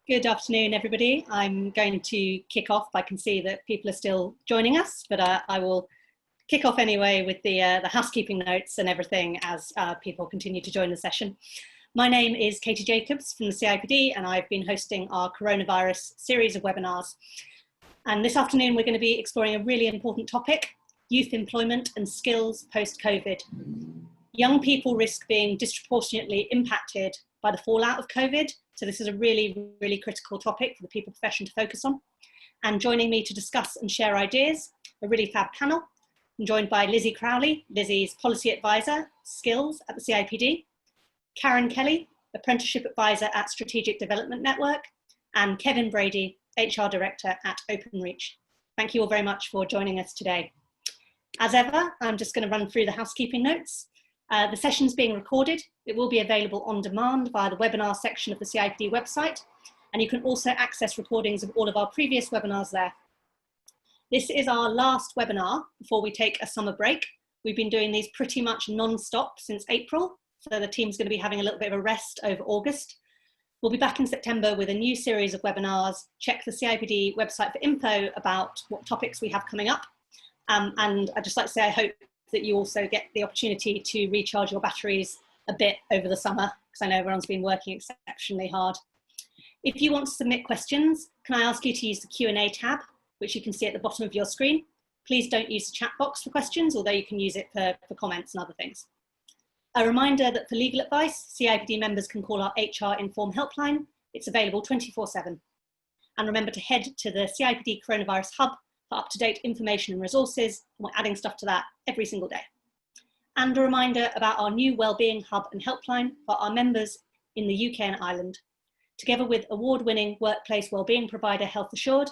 Good afternoon, everybody. I'm going to kick off. I can see that people are still joining us, but I will kick off anyway with the housekeeping notes and everything as people continue to join the session. My name is Katie Jacobs from the CIPD, and I've been hosting our coronavirus series of webinars. And this afternoon, we're going to be exploring a really important topic: youth employment and skills post-COVID. Young people risk being disproportionately impacted by the fallout of COVID. So this is a really, really critical topic for the people profession to focus on. And joining me to discuss and share ideas, a really fab panel. I'm joined by Lizzie Crowley, Lizzie's Policy Advisor, Skills at the CIPD, Karen Kelly, Apprenticeship Advisor at Strategic Development Network, and Kevin Brady, HR Director at Openreach. Thank you all very much for joining us today. As ever, I'm just going to run through the housekeeping notes. The session's being recorded. It will be available on demand via the webinar section of the CIPD website, and you can also access recordings of all of our previous webinars there. This is our last webinar before we take a summer break. We've been doing these pretty much non-stop since April, so the team's going to be having a little bit of a rest over August. We'll be back in September with a new series of webinars. Check the CIPD website for info about what topics we have coming up. And I'd just like to say I hope that you also get the opportunity to recharge your batteries a bit over the summer, because I know everyone's been working exceptionally hard. If you want to submit questions, can I ask you to use the Q&A tab, which you can see at the bottom of your screen. Please don't use the chat box for questions, although you can use it for comments and other things. A reminder that for legal advice, CIPD members can call our HR Inform helpline. It's available 24/7. And remember to head to the CIPD Coronavirus Hub for up-to-date information and resources. We're adding stuff to that every single day. And a reminder about our new Wellbeing Hub and Helpline for our members in the UK and Ireland. Together with award-winning workplace wellbeing provider Health Assured,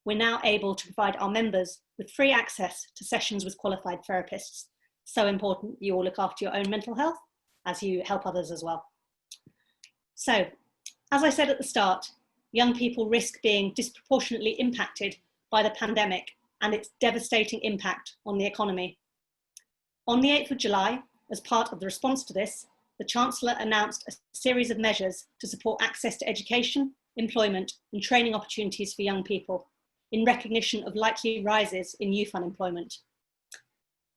we're now able to provide our members with free access to sessions with qualified therapists. So important you all look after your own mental health as you help others as well. So, as I said at the start, young people risk being disproportionately impacted by the pandemic and its devastating impact on the economy. On the 8th of July, as part of the response to this, the Chancellor announced a series of measures to support access to education, employment and training opportunities for young people in recognition of likely rises in youth unemployment.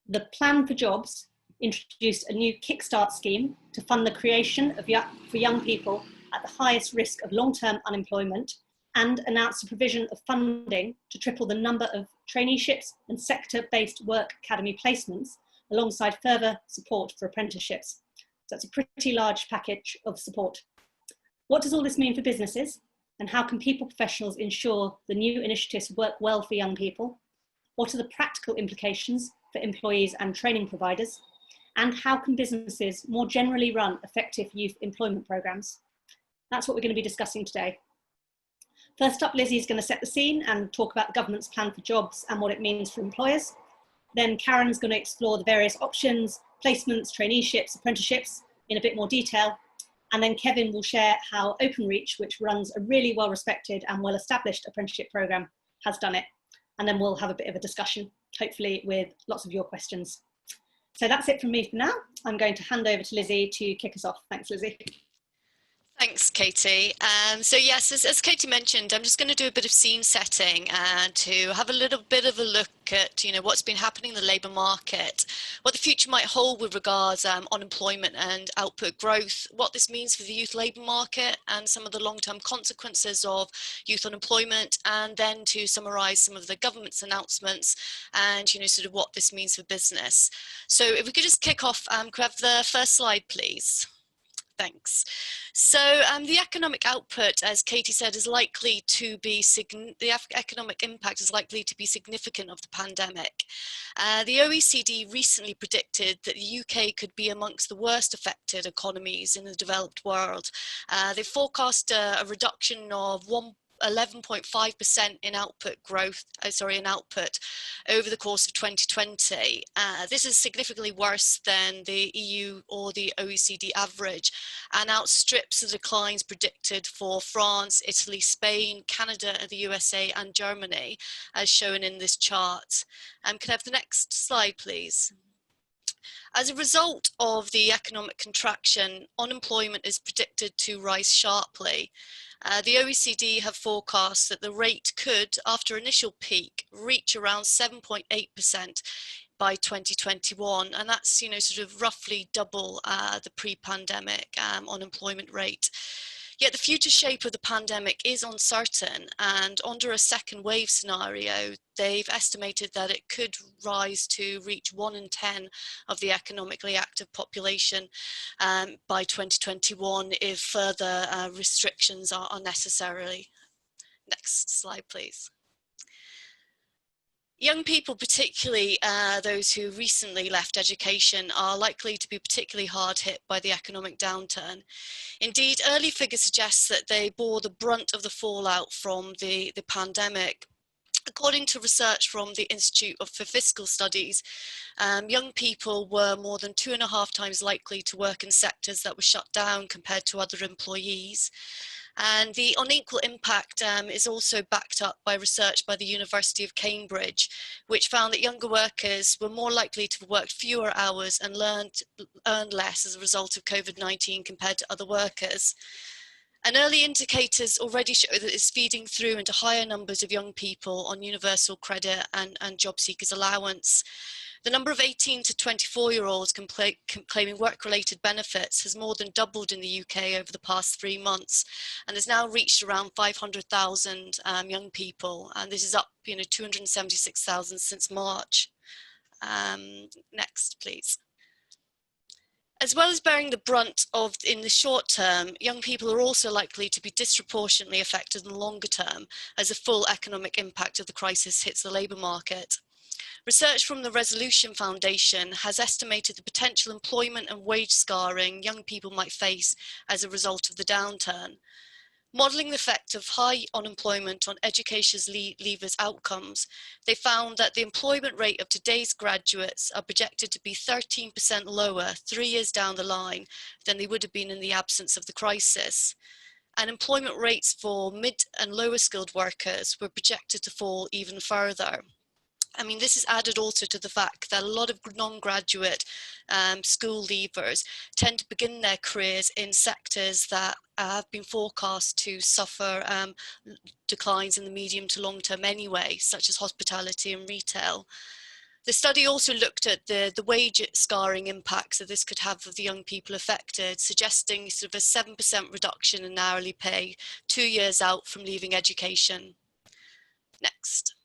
The Plan for Jobs introduced a new Kickstart Scheme to fund the creation of for young people at the highest risk of long-term unemployment, and announced the provision of funding to triple the number of traineeships and sector-based work academy placements, alongside further support for apprenticeships. So that's a pretty large package of support. What does all this mean for businesses? And how can people professionals ensure the new initiatives work well for young people? What are the practical implications for employees and training providers? And how can businesses more generally run effective youth employment programs? That's what we're going to be discussing today. First up, Lizzie is going to set the scene and talk about the government's plan for jobs and what it means for employers. Then Karen's going to explore the various options, placements, traineeships, apprenticeships in a bit more detail. And then Kevin will share how Openreach, which runs a really well-respected and well-established apprenticeship programme, has done it. And then we'll have a bit of a discussion, hopefully with lots of your questions. So that's it from me for now. I'm going to hand over to Lizzie to kick us off. Thanks, Lizzie. Thanks, Katie. So yes, as Katie mentioned, I'm just going to do a bit of scene setting and to have a little bit of a look at, what's been happening in the labour market, what the future might hold with regards unemployment and output growth, what this means for the youth labour market and some of the long-term consequences of youth unemployment, and then to summarise some of the government's announcements and, sort of what this means for business. So if we could just kick off, could we have the first slide, please? Thanks. So the economic output, as Katie said, is likely to be the economic impact is likely to be significant of the pandemic. The OECD recently predicted that the UK could be amongst the worst affected economies in the developed world. They forecast a reduction of 11.5% in output growth, in output over the course of 2020. This is significantly worse than the EU or the OECD average and outstrips the declines predicted for France, Italy, Spain, Canada, the USA and Germany, as shown in this chart. Can I have the next slide, please? As a result of the economic contraction, unemployment is predicted to rise sharply. The OECD have forecast that the rate could, after initial peak, reach around 7.8% by 2021, and that's sort of roughly double the pre-pandemic unemployment rate. Yet the future shape of the pandemic is uncertain, and under a second wave scenario, they've estimated that it could rise to reach 1 in 10 of the economically active population by 2021 if further restrictions are necessary. Next slide, please. Young people, particularly those who recently left education, are likely to be particularly hard hit by the economic downturn. Indeed, early figures suggest that they bore the brunt of the fallout from the pandemic. According to research from the Institute for Fiscal Studies, young people were more than 2.5 times likely to work in sectors that were shut down compared to other employees. And the unequal impact is also backed up by research by the University of Cambridge, which found that younger workers were more likely to work fewer hours and earn less as a result of COVID-19 compared to other workers. And early indicators already show that it's feeding through into higher numbers of young people on universal credit and job seekers allowance. The number of 18 to 24-year-olds claiming work-related benefits has more than doubled in the UK over the past 3 months, and has now reached around 500,000 young people, and this is up 276,000 since March. Next, please. As well as bearing the brunt of in the short term, young people are also likely to be disproportionately affected in the longer term as the full economic impact of the crisis hits the labour market. Research from the Resolution Foundation has estimated the potential employment and wage scarring young people might face as a result of the downturn. Modelling the effect of high unemployment on education leavers' outcomes, they found that the employment rate of today's graduates are projected to be 13% lower 3 years down the line than they would have been in the absence of the crisis. And employment rates for mid and lower skilled workers were projected to fall even further. I mean, this is added also to the fact that a lot of non-graduate school leavers tend to begin their careers in sectors that have been forecast to suffer declines in the medium to long term anyway, such as hospitality and retail. The study also looked at the wage scarring impacts that this could have of the young people affected, suggesting sort of a 7% reduction in hourly pay 2 years out from leaving education. Next.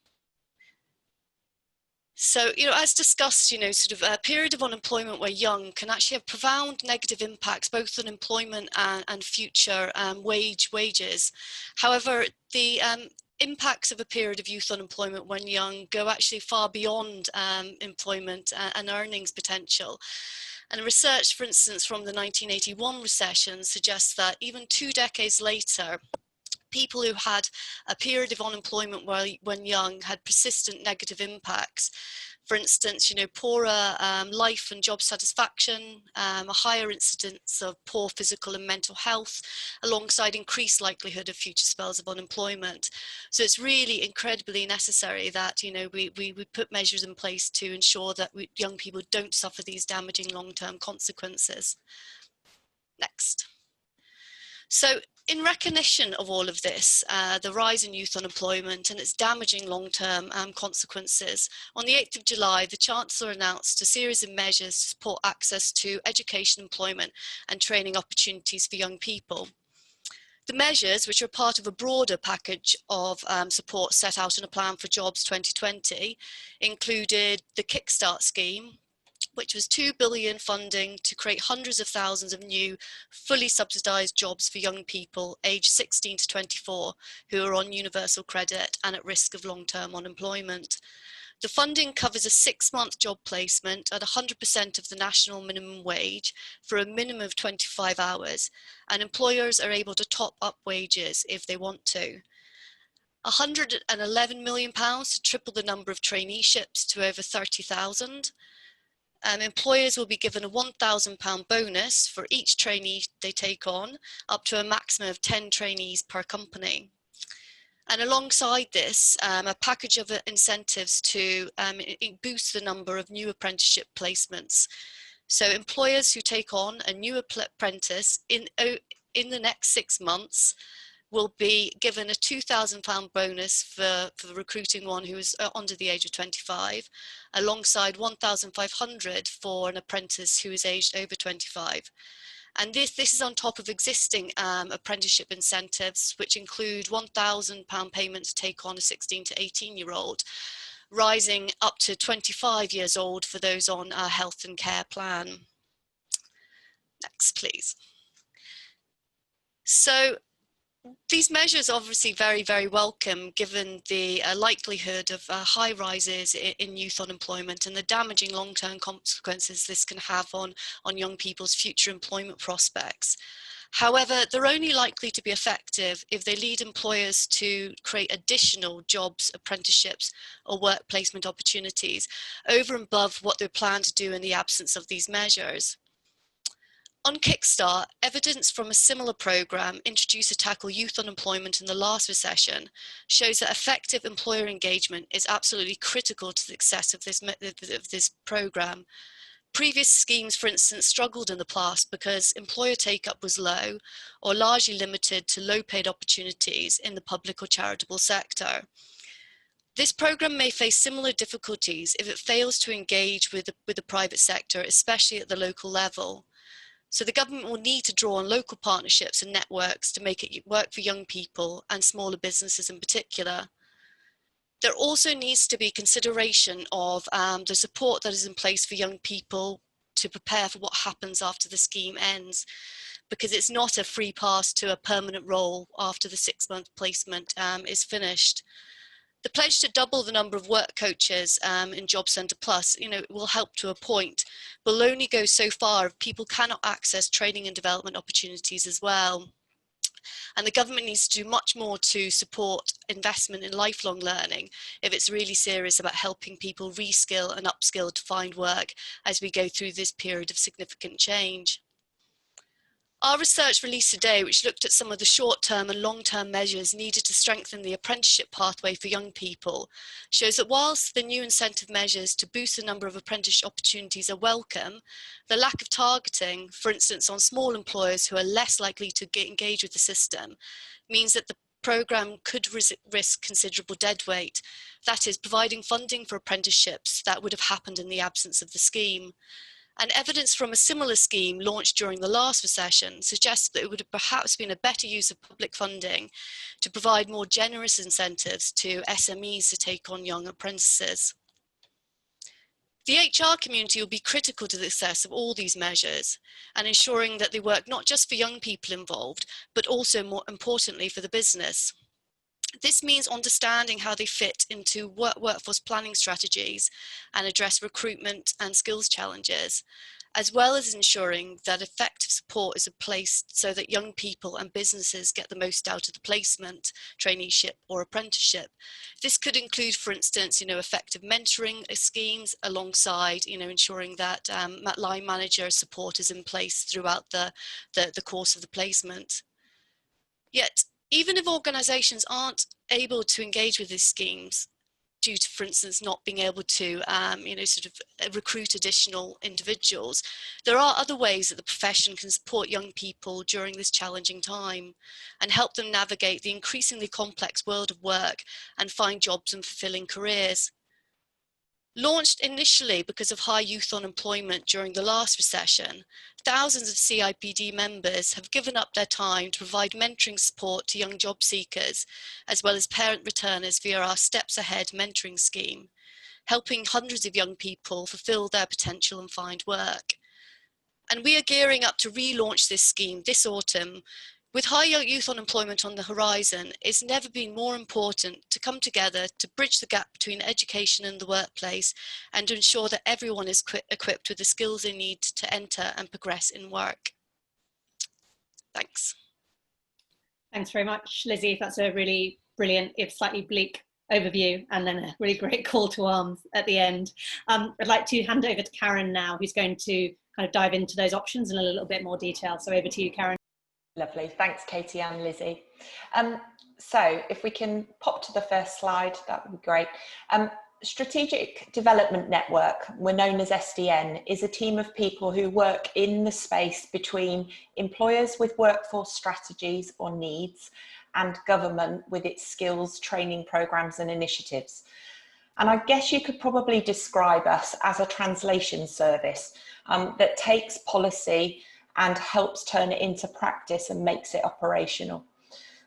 So, as discussed, sort of a period of unemployment where young can actually have profound negative impacts, both on employment and future wages. However, the impacts of a period of youth unemployment when young go actually far beyond employment and earnings potential. And research, for instance, from the 1981 recession suggests that even 2 decades later, people who had a period of unemployment when young had persistent negative impacts. For instance, poorer life and job satisfaction, a higher incidence of poor physical and mental health, alongside increased likelihood of future spells of unemployment. So it's really incredibly necessary that we put measures in place to ensure that young people don't suffer these damaging long-term consequences. Next. So in recognition of all of this, the rise in youth unemployment and its damaging long-term consequences, on the 8th of July, the Chancellor announced a series of measures to support access to education, employment and training opportunities for young people. The measures, which are part of a broader package of support set out in a plan for Jobs 2020, included the Kickstart Scheme, which was £2 billion funding to create hundreds of thousands of new, fully subsidised jobs for young people aged 16 to 24 who are on universal credit and at risk of long-term unemployment. The funding covers a 6-month job placement at 100% of the national minimum wage for a minimum of 25 hours, and employers are able to top up wages if they want to. £111 million to triple the number of traineeships to over 30,000. Employers will be given a £1,000 bonus for each trainee they take on, up to a maximum of 10 trainees per company. And alongside this, a package of incentives to boost the number of new apprenticeship placements. So employers who take on a new apprentice in the next 6 months will be given a £2,000 bonus for recruiting one who is under the age of 25, alongside 1,500 for an apprentice who is aged over 25. And this is on top of existing apprenticeship incentives, which include £1,000 payment to take on a 16 to 18-year-old, rising up to 25 years old for those on a health and care plan. Next, please. So these measures are obviously very, very welcome, given the likelihood of high rises in youth unemployment and the damaging long-term consequences this can have on young people's future employment prospects. However, they're only likely to be effective if they lead employers to create additional jobs, apprenticeships, or work placement opportunities over and above what they plan to do in the absence of these measures. On Kickstart, evidence from a similar programme introduced to tackle youth unemployment in the last recession shows that effective employer engagement is absolutely critical to the success of this programme. Previous schemes, for instance, struggled in the past because employer take-up was low or largely limited to low-paid opportunities in the public or charitable sector. This programme may face similar difficulties if it fails to engage with the private sector, especially at the local level. So the government will need to draw on local partnerships and networks to make it work for young people and smaller businesses in particular. There also needs to be consideration of the support that is in place for young people to prepare for what happens after the scheme ends, because it's not a free pass to a permanent role after the 6-month placement is finished. The pledge to double the number of work coaches in Job Centre Plus, will help to a point, but will only go so far if people cannot access training and development opportunities as well. And the government needs to do much more to support investment in lifelong learning if it's really serious about helping people reskill and upskill to find work as we go through this period of significant change. Our research released today, which looked at some of the short-term and long-term measures needed to strengthen the apprenticeship pathway for young people, shows that whilst the new incentive measures to boost the number of apprenticeship opportunities are welcome, the lack of targeting, for instance, on small employers who are less likely to engage with the system, means that the programme could risk considerable deadweight. That is, providing funding for apprenticeships that would have happened in the absence of the scheme. And evidence from a similar scheme launched during the last recession suggests that it would have perhaps been a better use of public funding to provide more generous incentives to SMEs to take on young apprentices. The HR community will be critical to the success of all these measures and ensuring that they work not just for young people involved, but also more importantly for the business. This means understanding how they fit into workforce planning strategies and address recruitment and skills challenges, as well as ensuring that effective support is in place so that young people and businesses get the most out of the placement, traineeship or apprenticeship. This could include, for instance, effective mentoring schemes alongside, ensuring that line manager support is in place throughout the course of the placement. Yet, even if organisations aren't able to engage with these schemes due to, for instance, not being able to, recruit additional individuals, there are other ways that the profession can support young people during this challenging time and help them navigate the increasingly complex world of work and find jobs and fulfilling careers. Launched initially because of high youth unemployment during the last recession, thousands of CIPD members have given up their time to provide mentoring support to young job seekers, as well as parent returners via our Steps Ahead mentoring scheme, helping hundreds of young people fulfill their potential and find work. And we are gearing up to relaunch this scheme this autumn. With high youth unemployment on the horizon, it's never been more important to come together to bridge the gap between education and the workplace and to ensure that everyone is equipped with the skills they need to enter and progress in work. Thanks. Thanks very much, Lizzie. That's a really brilliant, if slightly bleak overview, and then a really great call to arms at the end. I'd like to hand over to Karen now, who's going to kind of dive into those options in a little bit more detail. So over to you, Karen. Lovely, thanks Katie and Lizzie. So if we can pop to the first slide, that would be great. Strategic Development Network, we're known as SDN, is a team of people who work in the space between employers with workforce strategies or needs and government with its skills, training programs and initiatives. And I guess you could probably describe us as a translation service that takes policy and helps turn it into practice and makes it operational.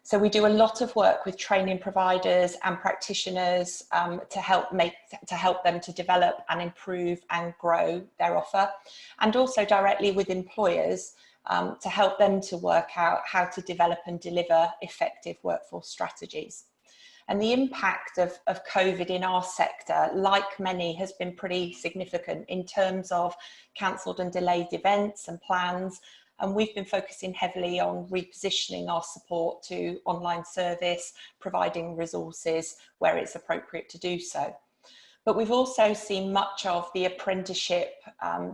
So we do a lot of work with training providers and practitioners to help them to develop and improve and grow their offer, and also directly with employers to help them to work out how to develop and deliver effective workforce strategies. And the impact of COVID in our sector, like many, has been pretty significant in terms of cancelled and delayed events and plans. And we've been focusing heavily on repositioning our support to online service, providing resources where it's appropriate to do so. But we've also seen much of the apprenticeship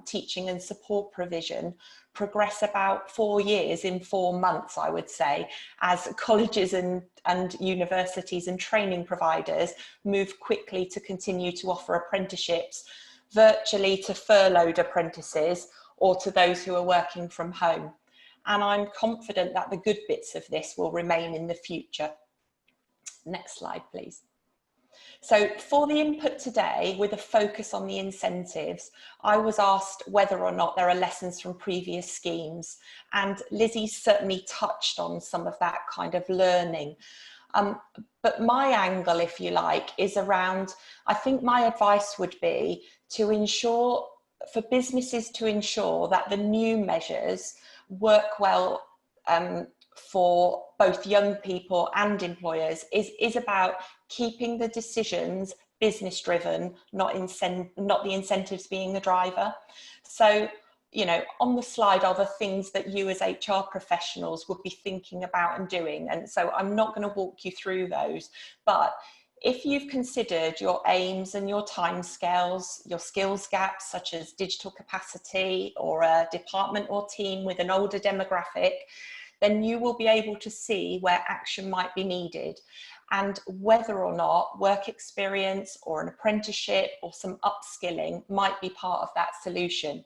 teaching and support provision progress about 4 years in 4 months, I would say, as colleges and universities and training providers move quickly to continue to offer apprenticeships virtually to furloughed apprentices or to those who are working from home. And I'm confident that the good bits of this will remain in the future. Next slide, please. So for the input today, with a focus on the incentives, I was asked whether or not there are lessons from previous schemes. And Lizzie certainly touched on some of that kind of learning. But my angle, if you like, is around, I think my advice would be to ensure, for businesses to ensure that the new measures work well for both young people and employers is about keeping the decisions business driven, not the incentives being the driver. So, you know, on the slide are the things that you as HR professionals would be thinking about and doing. And so I'm not going to walk you through those, but if you've considered your aims and your timescales, your skills gaps, such as digital capacity or a department or team with an older demographic, then you will be able to see where action might be needed and whether or not work experience or an apprenticeship or some upskilling might be part of that solution.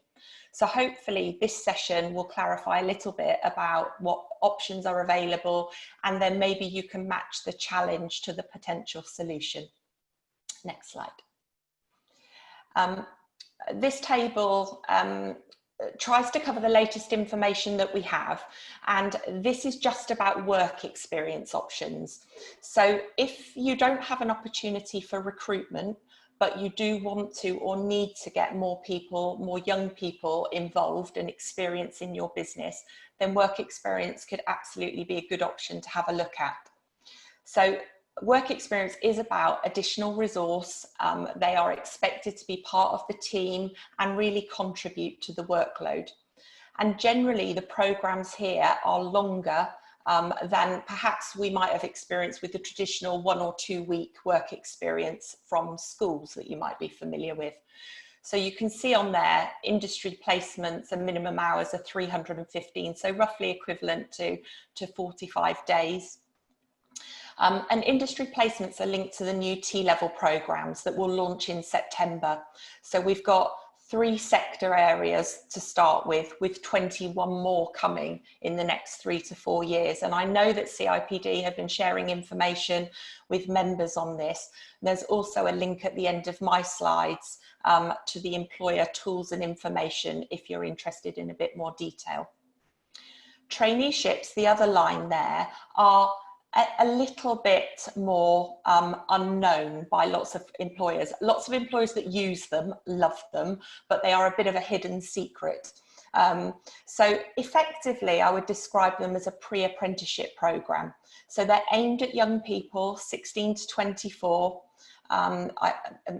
So hopefully this session will clarify a little bit about what options are available, and then maybe you can match the challenge to the potential solution. Next slide. This table tries to cover the latest information that we have, and this is just about work experience options. So if you don't have an opportunity for recruitment, but you do want to or need to get more people, more young people involved and experience in your business, then work experience could absolutely be a good option to have a look at. So work experience is about additional resource. They are expected to be part of the team and really contribute to the workload. And generally the programs here are longer than perhaps we might have experienced with the traditional 1 or 2 week work experience from schools that you might be familiar with. So you can see on there, industry placements and minimum hours are 315, so roughly equivalent to 45 days. And industry placements are linked to the new T-level programs that will launch in September. So we've got 3 sector areas to start with 21 more coming in the next 3 to 4 years. And I know that CIPD have been sharing information with members on this. There's also a link at the end of my slides to the employer tools and information if you're interested in a bit more detail. Traineeships, the other line there, are a little bit more unknown by lots of employers. Lots of employers that use them love them, but they are a bit of a hidden secret. So effectively, I would describe them as a pre-apprenticeship program. So they're aimed at young people, 16 to 24,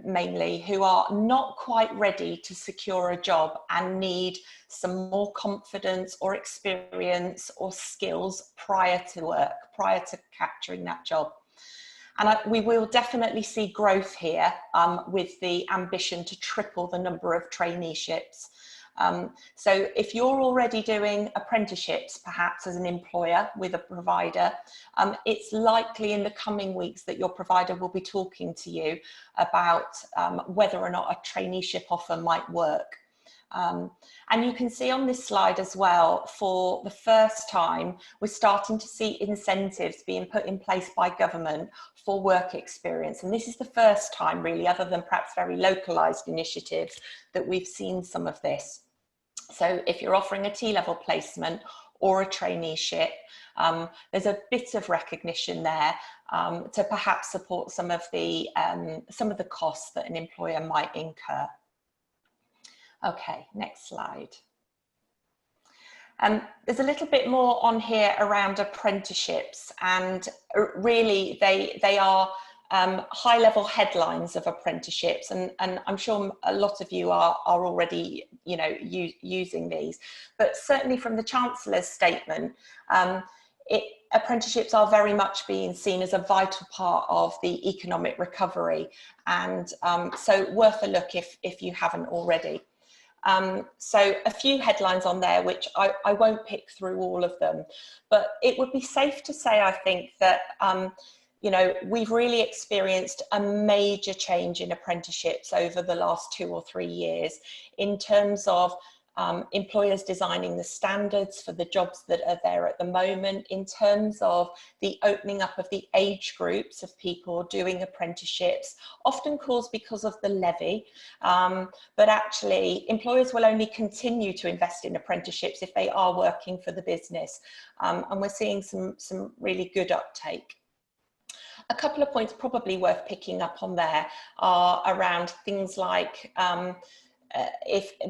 mainly, who are not quite ready to secure a job and need some more confidence or experience or skills prior to work, prior to capturing that job. And we will definitely see growth here with the ambition to triple the number of traineeships. So if you're already doing apprenticeships, perhaps as an employer with a provider, it's likely in the coming weeks that your provider will be talking to you about whether or not a traineeship offer might work. And you can see on this slide as well, for the first time, we're starting to see incentives being put in place by government for work experience. And this is the first time really, other than perhaps very localised initiatives, that we've seen some of this. So if you're offering a T-level placement or a traineeship, there's a bit of recognition there to perhaps support some of the costs that an employer might incur. Okay, next slide. There's a little bit more on here around apprenticeships, and really they are high-level headlines of apprenticeships, and I'm sure a lot of you are already, you know, using these. But certainly from the Chancellor's statement, apprenticeships are very much being seen as a vital part of the economic recovery, and so worth a look if you haven't already. So a few headlines on there, which I won't pick through all of them, but it would be safe to say, I think, that you know, we've really experienced a major change in apprenticeships over the last 2 or 3 years in terms of employers designing the standards for the jobs that are there at the moment, in terms of the opening up of the age groups of people doing apprenticeships, often caused because of the levy, but actually employers will only continue to invest in apprenticeships if they are working for the business, and we're seeing some really good uptake. A couple of points probably worth picking up on there are around things like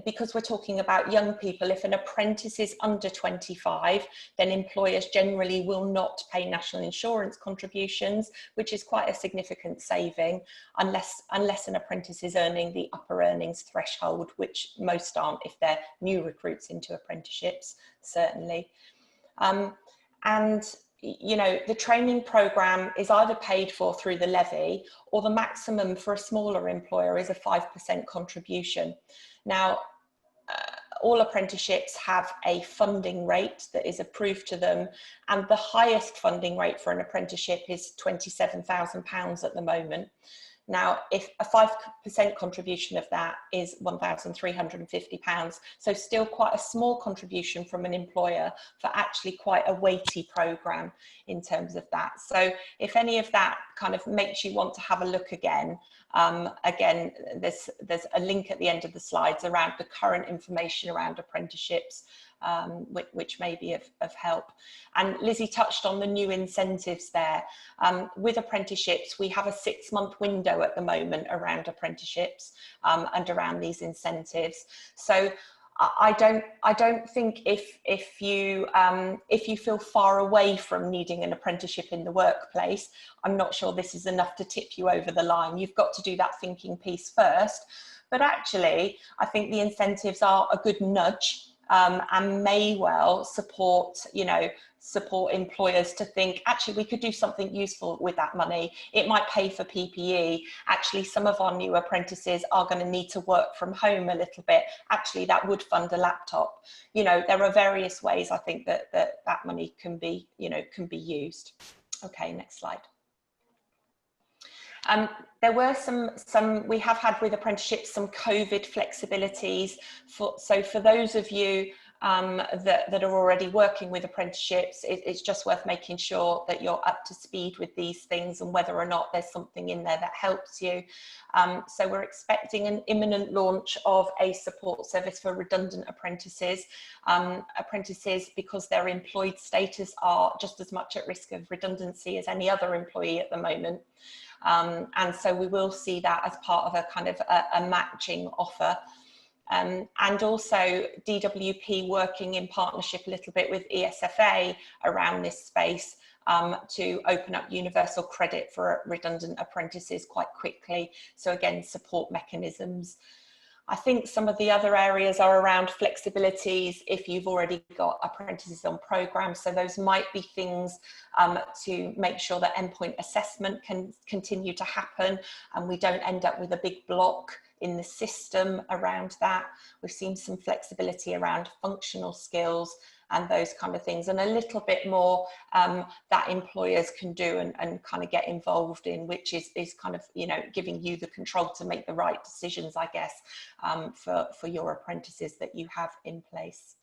because we're talking about young people, if an apprentice is under 25, then employers generally will not pay national insurance contributions, which is quite a significant saving, unless an apprentice is earning the upper earnings threshold, which most aren't if they're new recruits into apprenticeships, certainly. And you know, the training programme is either paid for through the levy, or the maximum for a smaller employer is a 5% contribution. Now, all apprenticeships have a funding rate that is approved to them, and the highest funding rate for an apprenticeship is £27,000 at the moment. Now, if a 5% contribution of that is £1,350, so still quite a small contribution from an employer for actually quite a weighty programme in terms of that. So if any of that kind of makes you want to have a look again, there's a link at the end of the slides around the current information around apprenticeships, which may be of help. And Lizzie touched on the new incentives there. With apprenticeships, we have a 6-month window at the moment around apprenticeships and around these incentives. So I don't think if you feel far away from needing an apprenticeship in the workplace, I'm not sure this is enough to tip you over the line. You've got to do that thinking piece first. But actually, I think the incentives are a good nudge. And may well support employers to think, actually, we could do something useful with that money. It might pay for PPE. Actually, some of our new apprentices are going to need to work from home a little bit. Actually, that would fund a laptop. You know, there are various ways I think that money can be used. Okay, next slide. There were we have had with apprenticeships some COVID flexibilities. So for those of you that are already working with apprenticeships, it's just worth making sure that you're up to speed with these things and whether or not there's something in there that helps you. So we're expecting an imminent launch of a support service for redundant apprentices. Apprentices, because their employed status, are just as much at risk of redundancy as any other employee at the moment. And so we will see that as part of a kind of a matching offer. And also DWP working in partnership a little bit with ESFA around this space to open up universal credit for redundant apprentices quite quickly. So again, support mechanisms. I think some of the other areas are around flexibilities if you've already got apprentices on programs. So those might be things to make sure that endpoint assessment can continue to happen and we don't end up with a big block in the system around that. We've seen some flexibility around functional skills and those kind of things, and a little bit more that employers can do and kind of get involved in, which is kind of, you know, giving you the control to make the right decisions, I guess, for your apprentices that you have in place.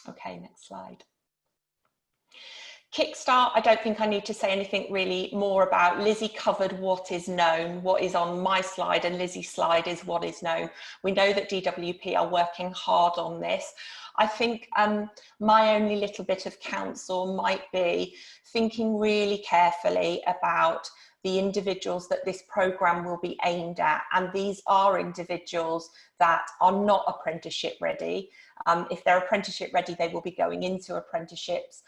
Okay, next slide. Kickstart, I don't think I need to say anything really more about. Lizzie covered what is known. What is on my slide and Lizzie's slide is what is known. We know that DWP are working hard on this. I think my only little bit of counsel might be thinking really carefully about the individuals that this programme will be aimed at, and these are individuals that are not apprenticeship ready. If they're apprenticeship ready, they will be going into apprenticeships.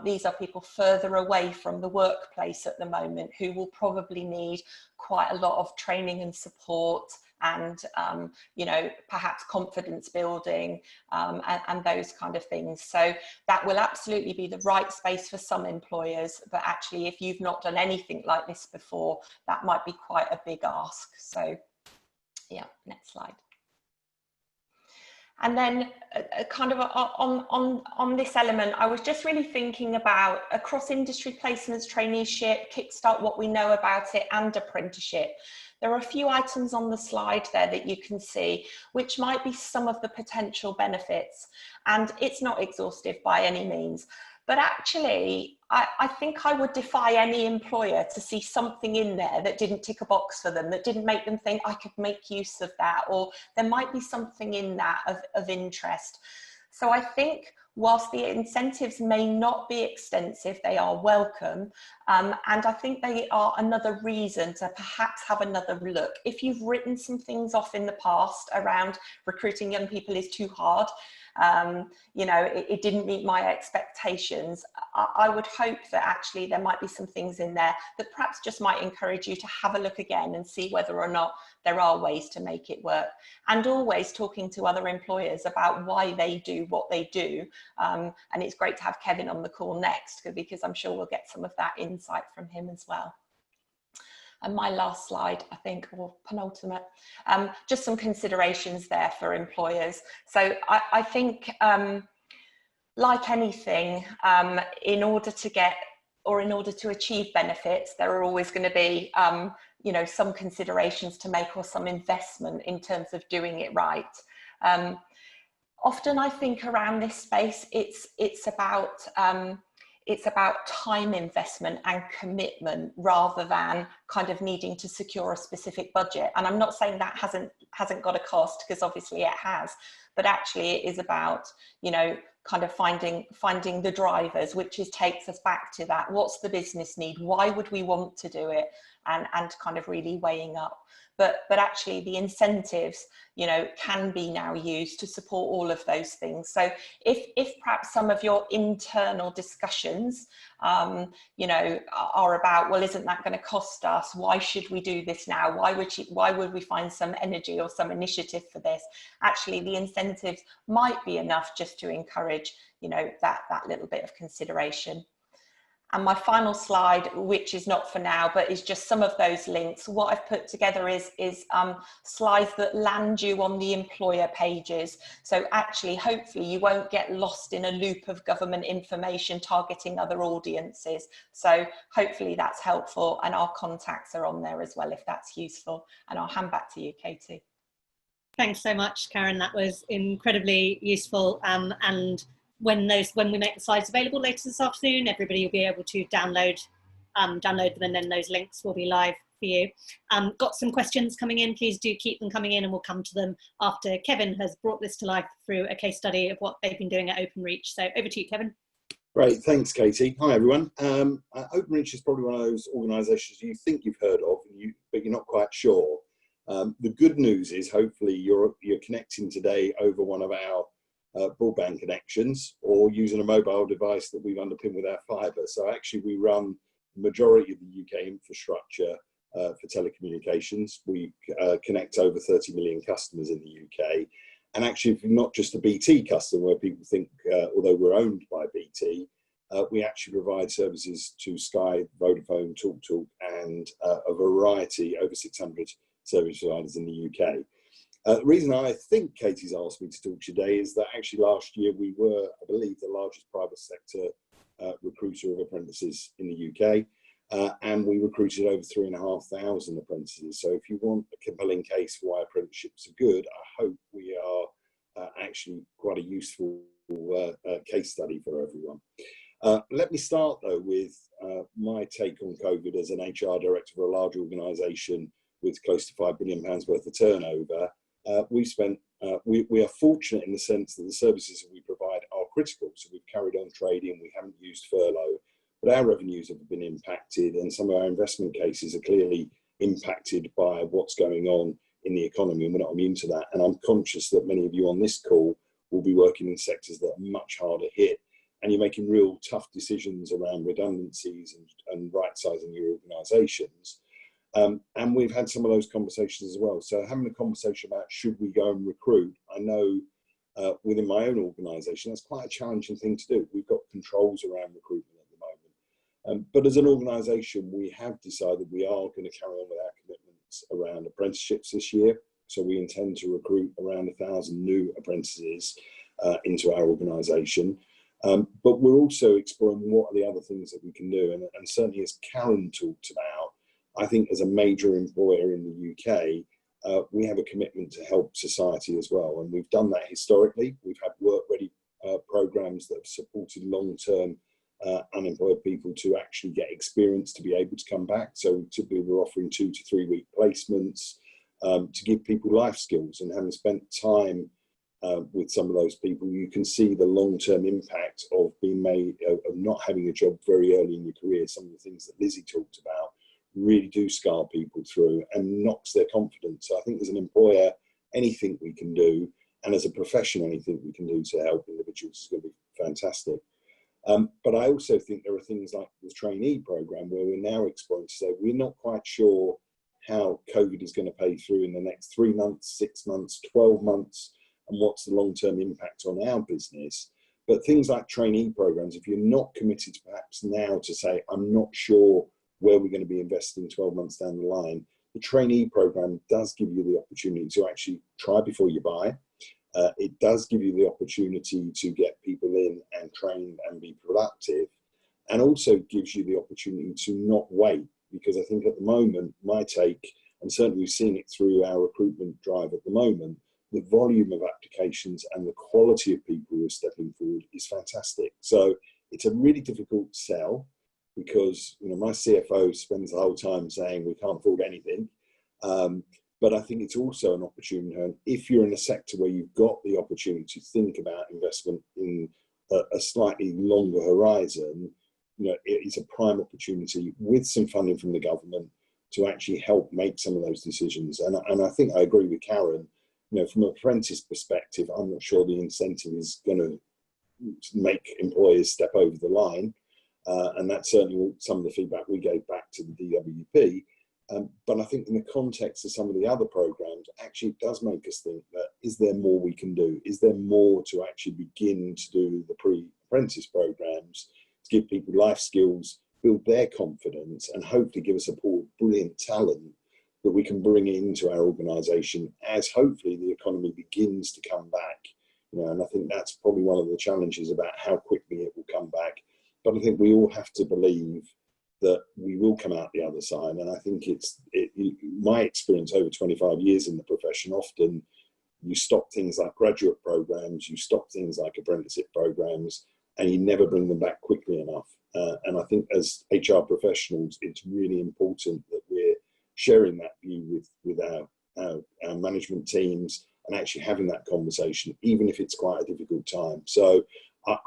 These are people further away from the workplace at the moment who will probably need quite a lot of training and support and, you know, perhaps confidence building and those kind of things. So that will absolutely be the right space for some employers, but actually if you've not done anything like this before, that might be quite a big ask. So yeah, next slide. And then kind of on this element, I was just really thinking about across industry placements, traineeship, Kickstart, what we know about it, and apprenticeship. There are a few items on the slide there that you can see, which might be some of the potential benefits. And it's not exhaustive by any means. But actually, I think I would defy any employer to see something in there that didn't tick a box for them, that didn't make them think I could make use of that, or there might be something in that of interest. So I think whilst the incentives may not be extensive, they are welcome. And I think they are another reason to perhaps have another look. If you've written some things off in the past around recruiting young people is too hard, you know, it didn't meet my expectations, I would hope that actually there might be some things in there that perhaps just might encourage you to have a look again and see whether or not there are ways to make it work. And always talking to other employers about why they do what they do. And it's great to have Kevin on the call next, because I'm sure we'll get some of that insight from him as well. And my last slide, I think, or penultimate, just some considerations there for employers. So I think, like anything, in order to get, or in order to achieve benefits, there are always going to be, you know, some considerations to make or some investment in terms of doing it right. Often I think around this space, it's about time investment and commitment rather than kind of needing to secure a specific budget. And I'm not saying that hasn't got a cost, because obviously it has, but actually it is about, you know, kind of finding the drivers, which takes us back to that. What's the business need? Why would we want to do it? And kind of really weighing up. But actually the incentives, you know, can be now used to support all of those things. So if perhaps some of your internal discussions, you know, are about, well, isn't that going to cost us? Why should we do this now? Why would we find some energy or some initiative for this? Actually, the incentives might be enough just to encourage, you know, that little bit of consideration. And my final slide, which is not for now, but is just some of those links. What I've put together is slides that land you on the employer pages. So actually, hopefully you won't get lost in a loop of government information targeting other audiences. So hopefully that's helpful, and our contacts are on there as well, if that's useful. And I'll hand back to you, Katie. Thanks so much, Karen. That was incredibly useful. And when we make the slides available later this afternoon, everybody will be able to download them, and then those links will be live for you. Got some questions coming in. Please do keep them coming in, and we'll come to them after Kevin has brought this to life through a case study of what they've been doing at Openreach. So over to you, Kevin. Great, thanks, Katie. Hi, everyone. Openreach is probably one of those organisations you think you've heard of, but you're not quite sure. The good news is hopefully you're connecting today over one of our broadband connections, or using a mobile device that we've underpinned with our fibre. So actually we run the majority of the UK infrastructure for telecommunications. We connect over 30 million customers in the UK. And actually, if you're not just a BT customer, where people think, although we're owned by BT, we actually provide services to Sky, Vodafone, TalkTalk, and a variety, over 600 service providers in the UK. The reason I think Katie's asked me to talk today is that actually last year we were, I believe, the largest private sector recruiter of apprentices in the UK, and we recruited over 3,500 apprentices. So if you want a compelling case for why apprenticeships are good, I hope we are actually quite a useful case study for everyone. Let me start though with my take on COVID as an HR director for a large organisation with close to £5 billion worth of turnover. We are fortunate in the sense that the services that we provide are critical. So we've carried on trading, we haven't used furlough, but our revenues have been impacted, and some of our investment cases are clearly impacted by what's going on in the economy, and we're not immune to that. And I'm conscious that many of you on this call will be working in sectors that are much harder hit, and you're making real tough decisions around redundancies and right-sizing your organisations. And we've had some of those conversations as well. So having a conversation about should we go and recruit, I know within my own organisation, that's quite a challenging thing to do. We've got controls around recruitment at the moment. But as an organisation, we have decided we are going to carry on with our commitments around apprenticeships this year. So we intend to recruit around 1,000 new apprentices into our organisation. But we're also exploring what are the other things that we can do. And certainly as Karen talked about, I think as a major employer in the UK, we have a commitment to help society as well. And we've done that historically. We've had work-ready programmes that have supported long-term unemployed people to actually get experience to be able to come back. So typically we're offering 2 to 3 week placements to give people life skills. And having spent time with some of those people, you can see the long-term impact of being made, of not having a job very early in your career. Some of the things that Lizzie talked about really do scar people through and knocks their confidence. So I think as an employer, anything we can do, and as a profession, anything we can do to help individuals is going to be fantastic. But I also think there are things like the trainee programme where we're now exploring to say we're not quite sure how COVID is going to pay through in the next 3 months, 6 months, 12 months, and what's the long-term impact on our business. But things like trainee programmes, if you're not committed perhaps now to say, I'm not sure where we're going to be investing 12 months down the line, the trainee programme does give you the opportunity to actually try before you buy. It does give you the opportunity to get people in and train and be productive, and also gives you the opportunity to not wait, because I think at the moment, my take, and certainly we've seen it through our recruitment drive at the moment, the volume of applications and the quality of people who are stepping forward is fantastic. So it's a really difficult sell, because my CFO spends the whole time saying we can't afford anything. But I think it's also an opportunity. And if you're in a sector where you've got the opportunity to think about investment in a slightly longer horizon, it's a prime opportunity with some funding from the government to actually help make some of those decisions. And I think I agree with Karen. From an apprentice perspective, I'm not sure the incentive is going to make employers step over the line. And that's certainly some of the feedback we gave back to the DWP. But I think in the context of some of the other programs, actually it does make us think that, is there more we can do? Is there more to actually begin to do the pre-apprentice programs to give people life skills, build their confidence, and hopefully give us a pool of brilliant talent that we can bring into our organisation as hopefully the economy begins to come back. And I think that's probably one of the challenges about how quickly it will come back. But I think we all have to believe that we will come out the other side. And I think my experience over 25 years in the profession, often you stop things like graduate programs, you stop things like apprenticeship programs, and you never bring them back quickly enough. And I think as HR professionals, it's really important that we're sharing that view with our management teams and actually having that conversation, even if it's quite a difficult time. So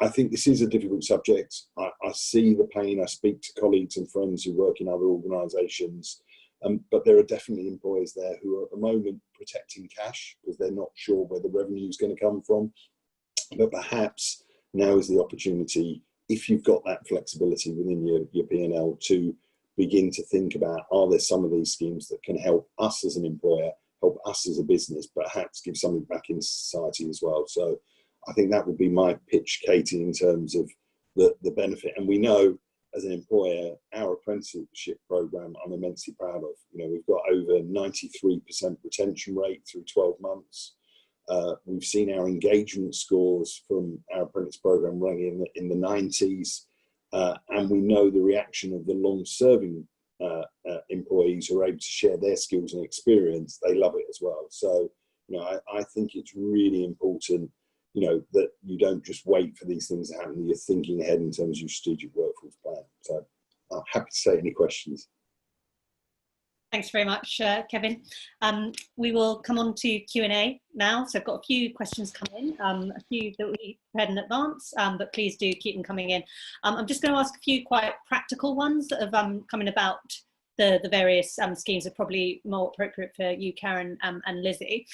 I think this is a difficult subject. I see the pain. I speak to colleagues and friends who work in other organisations, but there are definitely employers there who are at the moment protecting cash because they're not sure where the revenue is going to come from. But perhaps now is the opportunity, if you've got that flexibility within your P&L, to begin to think about, are there some of these schemes that can help us as an employer, help us as a business, perhaps give something back in society as well. So I think that would be my pitch, Katie, in terms of the benefit. And we know as an employer, our apprenticeship program, I'm immensely proud of. You know, we've got over 93% retention rate through 12 months. We've seen our engagement scores from our apprentice program running in the 90s, and we know the reaction of the long-serving employees who are able to share their skills and experience. They love it as well. So, you know, I think it's really important, you know, that you don't just wait for these things to happen. You're thinking ahead in terms of your strategic workforce plan. So I'm happy to take any questions. Thanks very much, Kevin. We will come on to Q&A now. So I've got a few questions coming, a few that we prepared in advance, but please do keep them coming in. I'm just going to ask a few quite practical ones that have come in about the various schemes, are probably more appropriate for you, Karen, and Lizzie.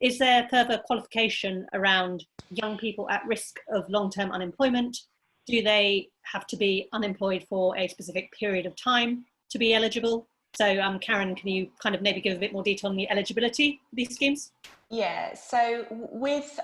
Is there further qualification around young people at risk of long-term unemployment? Do they have to be unemployed for a specific period of time to be eligible? So Karen, can you kind of maybe give a bit more detail on the eligibility for these schemes? Yeah, so with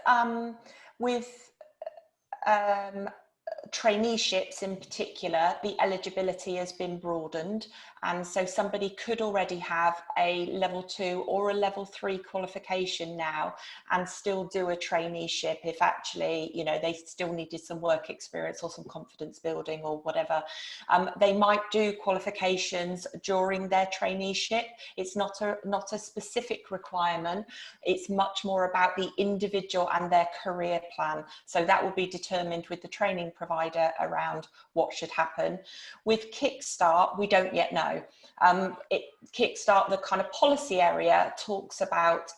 traineeships in particular, the eligibility has been broadened, and so somebody could already have a level 2 or a level 3 qualification now and still do a traineeship if actually, you know, they still needed some work experience or some confidence building or whatever. They might do qualifications during their traineeship. It's not a specific requirement. It's much more about the individual and their career plan. So that will be determined with the training provider around what should happen. With Kickstart, we don't yet know. Kickstart, the kind of policy area, talks about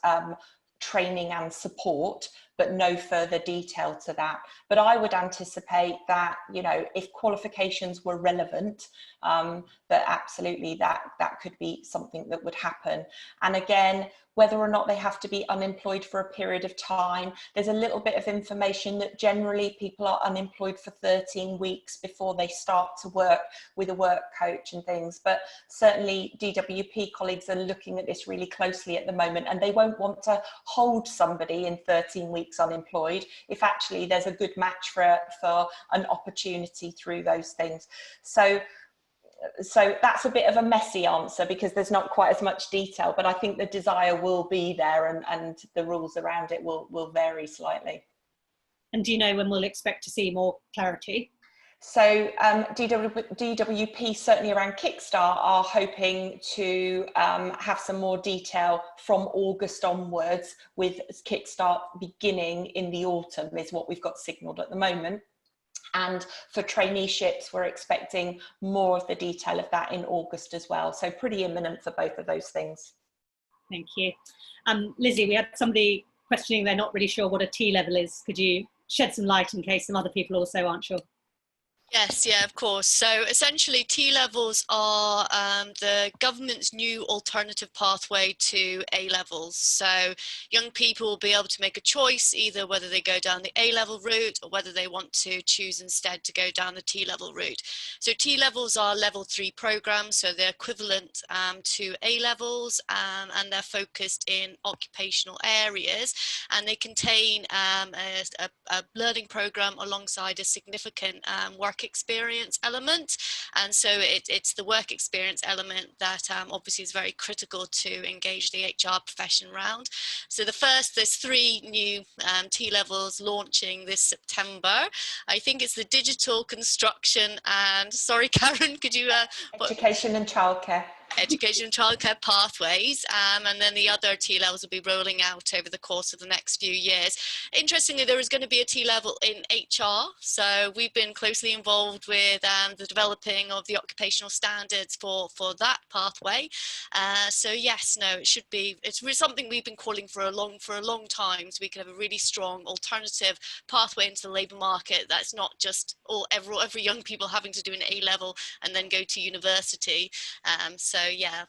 training and support, but no further detail to that. But I would anticipate that, you know, if qualifications were relevant, that absolutely that could be something that would happen. And again, whether or not they have to be unemployed for a period of time, there's a little bit of information that generally people are unemployed for 13 weeks before they start to work with a work coach and things. But certainly DWP colleagues are looking at this really closely at the moment, and they won't want to hold somebody in 13 weeks unemployed if actually there's a good match for an opportunity through those things. So that's a bit of a messy answer because there's not quite as much detail, but I think the desire will be there, and the rules around it will vary slightly. And do you know when we'll expect to see more clarity? So DWP, certainly around Kickstart, are hoping to have some more detail from August onwards, with Kickstart beginning in the autumn is what we've got signalled at the moment. And for traineeships, we're expecting more of the detail of that in August as well. So pretty imminent for both of those things. Thank you. Lizzie, we had somebody questioning they're not really sure what a T-level is. Could you shed some light in case some other people also aren't sure? Yes, yeah, of course. So essentially T-levels are the government's new alternative pathway to A-levels. So young people will be able to make a choice, either whether they go down the A-level route or whether they want to choose instead to go down the T-level route. So T-levels are level 3 programs, so they're equivalent to A-levels, and they're focused in occupational areas, and they contain a learning program alongside a significant work experience element. And so it's the work experience element that obviously is very critical to engage the HR profession around. So there's 3 new T-levels launching this September. I think it's the digital construction and, sorry Karen, could you education and childcare. Education and childcare pathways, and then the other T-levels will be rolling out over the course of the next few years. Interestingly, there is going to be a T-level in HR, so we've been closely involved with the developing of the occupational standards for that pathway. So yes, no, it's really something we've been calling for a long time, so we can have a really strong alternative pathway into the labour market that's not just every young people having to do an A-level and then go to university. So yeah.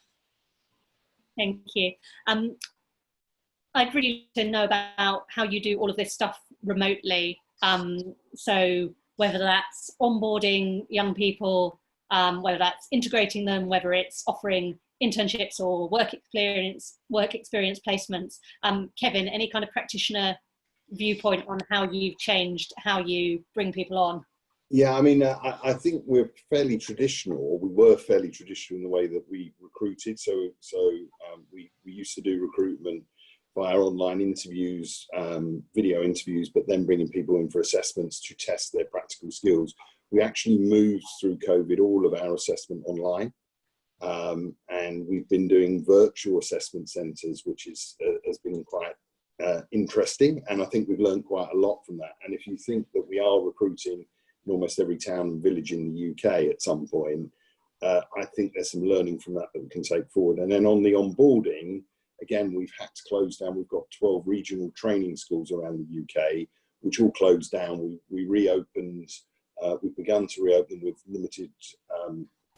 Thank you. I'd really like to know about how you do all of this stuff remotely. So whether that's onboarding young people, whether that's integrating them, whether it's offering internships or work experience placements. Kevin, any kind of practitioner viewpoint on how you've changed how you bring people on? Yeah, I mean, I think we're fairly traditional, or we were fairly traditional in the way that we recruited. So we used to do recruitment via online interviews, video interviews, but then bringing people in for assessments to test their practical skills. We actually moved through COVID all of our assessment online, and we've been doing virtual assessment centres, which has been quite interesting, and I think we've learned quite a lot from that. And if you think that we are recruiting in almost every town and village in the UK at some point, I think there's some learning from that we can take forward. And then on the onboarding, again, we've had to close down. We've got 12 regional training schools around the UK, which all closed down. We reopened, we've begun to reopen with limited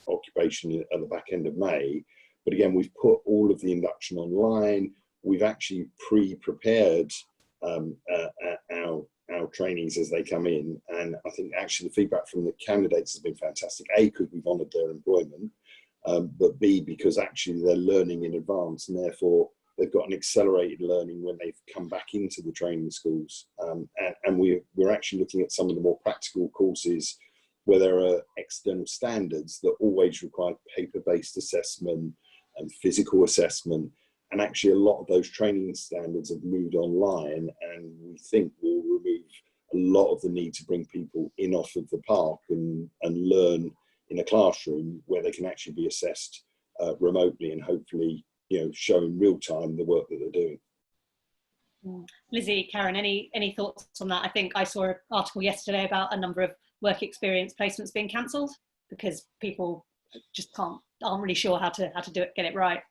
occupation at the back end of May. But again, we've put all of the induction online. We've actually pre-prepared our trainees as they come in, and I think actually the feedback from the candidates has been fantastic. A, because we've honoured their employment, but B, because actually they're learning in advance, and therefore they've got an accelerated learning when they've come back into the training schools. And we're actually looking at some of the more practical courses where there are external standards that always require paper-based assessment and physical assessment. And actually a lot of those training standards have moved online, and we think will remove a lot of the need to bring people in off of the park and learn in a classroom where they can actually be assessed remotely and hopefully, you know, show in real time the work that they're doing. Lizzie, Karen, any thoughts on that? I think I saw an article yesterday about a number of work experience placements being cancelled because people just aren't really sure how to do it, get it right.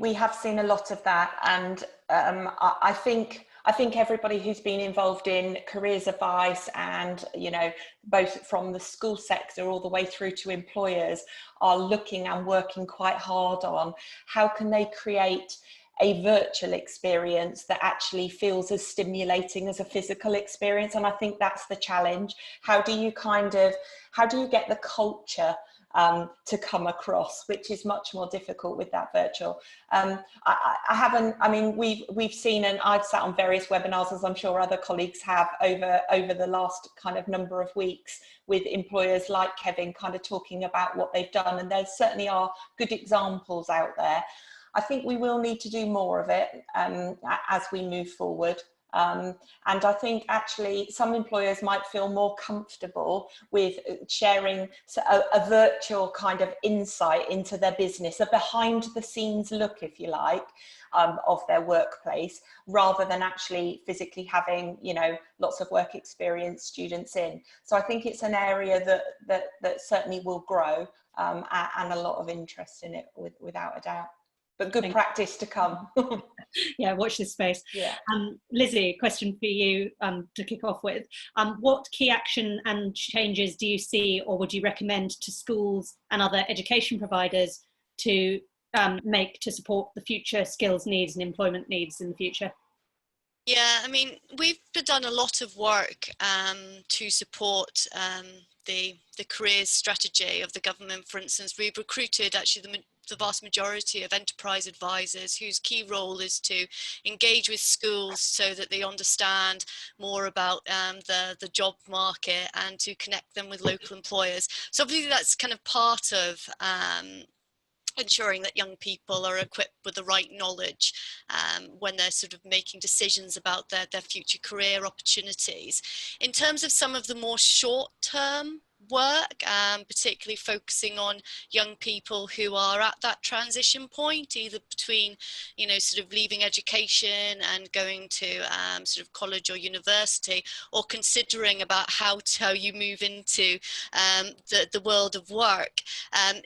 We have seen a lot of that, and I think everybody who's been involved in careers advice and, you know, both from the school sector all the way through to employers are looking and working quite hard on how can they create a virtual experience that actually feels as stimulating as a physical experience. And I think that's the challenge. How do you get the culture to come across, which is much more difficult with that virtual. We've seen, and I've sat on various webinars, as I'm sure other colleagues have, over the last kind of number of weeks with employers like Kevin kind of talking about what they've done, and there certainly are good examples out there. I think we will need to do more of it as we move forward. And I think actually some employers might feel more comfortable with sharing a virtual kind of insight into their business, a behind the scenes look, if you like, of their workplace, rather than actually physically having, you know, lots of work experience students in. So I think it's an area that certainly will grow, and a lot of interest in it without a doubt. But good practice to come. Yeah, watch this space. Yeah. Lizzie, question for you to kick off with. What key action and changes do you see or would you recommend to schools and other education providers to make to support the future skills needs and employment needs in the future? Yeah, I mean, we've done a lot of work to support the careers strategy of the government. For instance, we've recruited actually the vast majority of enterprise advisors whose key role is to engage with schools so that they understand more about the job market and to connect them with local employers. So obviously that's kind of part of ensuring that young people are equipped with the right knowledge when they're sort of making decisions about their future career opportunities. In terms of some of the more short-term work, particularly focusing on young people who are at that transition point, either between, you know, sort of leaving education and going to sort of college or university, or considering about how you move into the world of work,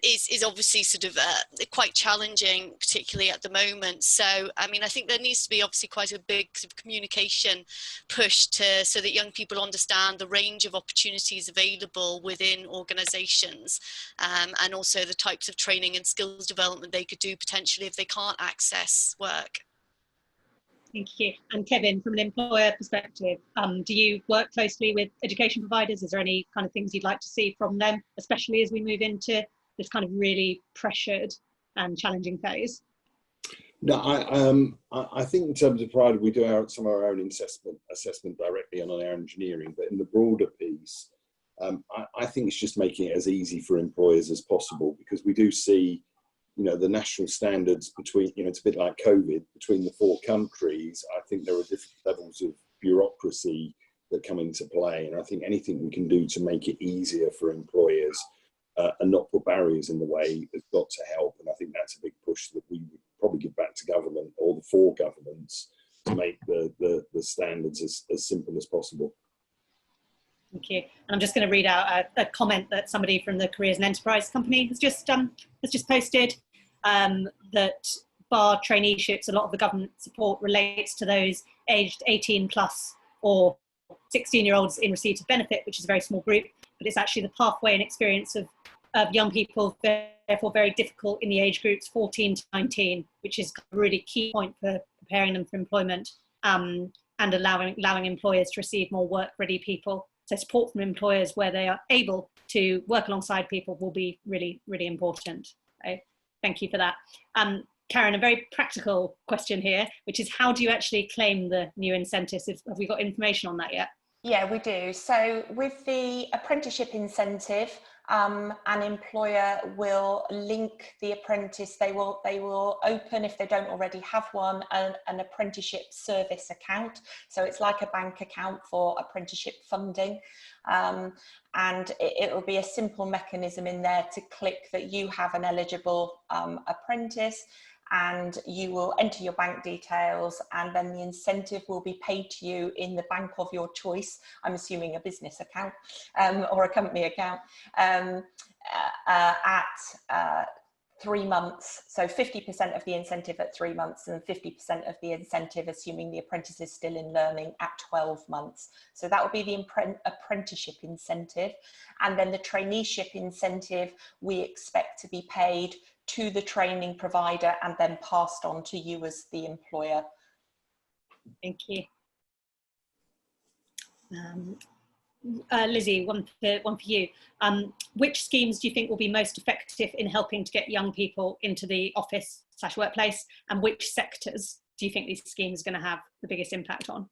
is obviously sort of quite challenging, particularly at the moment. So, I mean, I think there needs to be obviously quite a big sort of communication push so that young people understand the range of opportunities available within organisations, and also the types of training and skills development they could do potentially if they can't access work. Thank you. And Kevin, from an employer perspective, do you work closely with education providers? Is there any kind of things you'd like to see from them, especially as we move into this kind of really pressured and challenging phase? No, I think in terms of provider, we do some of our own assessment directly on our engineering, but in the broader piece, I think it's just making it as easy for employers as possible, because we do see, you know, the national standards between, you know, it's a bit like COVID, between the 4 countries. I think there are different levels of bureaucracy that come into play, and I think anything we can do to make it easier for employers and not put barriers in the way has got to help. And I think that's a big push that we would probably give back to government, or the 4 governments, to make the standards as simple as possible. Thank you. And I'm just going to read out a comment that somebody from the Careers and Enterprise company has just posted, that bar traineeships, a lot of the government support relates to those aged 18 plus or 16-year-olds in receipt of benefit, which is a very small group, but it's actually the pathway and experience of young people, therefore very difficult in the age groups 14 to 19, which is a really key point for preparing them for employment, and allowing employers to receive more work-ready people. So support from employers where they are able to work alongside people will be really, really important. So thank you for that. Karen, a very practical question here, which is, how do you actually claim the new incentives? Have we got information on that yet? Yeah, we do. So with the apprenticeship incentive, an employer will link the apprentice. They will open, if they don't already have one, an apprenticeship service account. So it's like a bank account for apprenticeship funding. And it will be a simple mechanism in there to click that you have an eligible apprentice, and you will enter your bank details, and then the incentive will be paid to you in the bank of your choice. I'm assuming a business account or a company account at 3 months. So 50% of the incentive at 3 months, and 50% of the incentive, assuming the apprentice is still in learning, at 12 months. So that will be the apprenticeship incentive. And then the traineeship incentive, we expect to be paid to the training provider and then passed on to you as the employer. Thank you. Lizzie, one for you. Which schemes do you think will be most effective in helping to get young people into the office/workplace, and which sectors do you think these schemes are going to have the biggest impact on?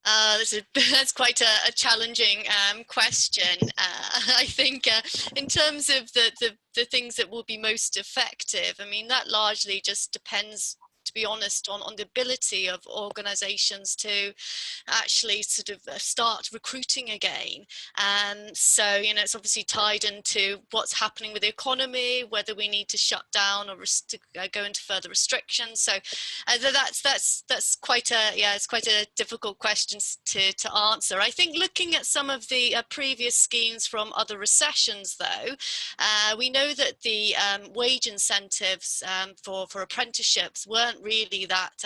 That's quite a challenging question. I think in terms of the things that will be most effective, I mean, that largely just depends, to be honest, on the ability of organisations to actually sort of start recruiting again. So, you know, it's obviously tied into what's happening with the economy, whether we need to shut down or go into further restrictions. So that's quite a difficult question to answer. I think looking at some of the previous schemes from other recessions, though, we know that the wage incentives for apprenticeships weren't really that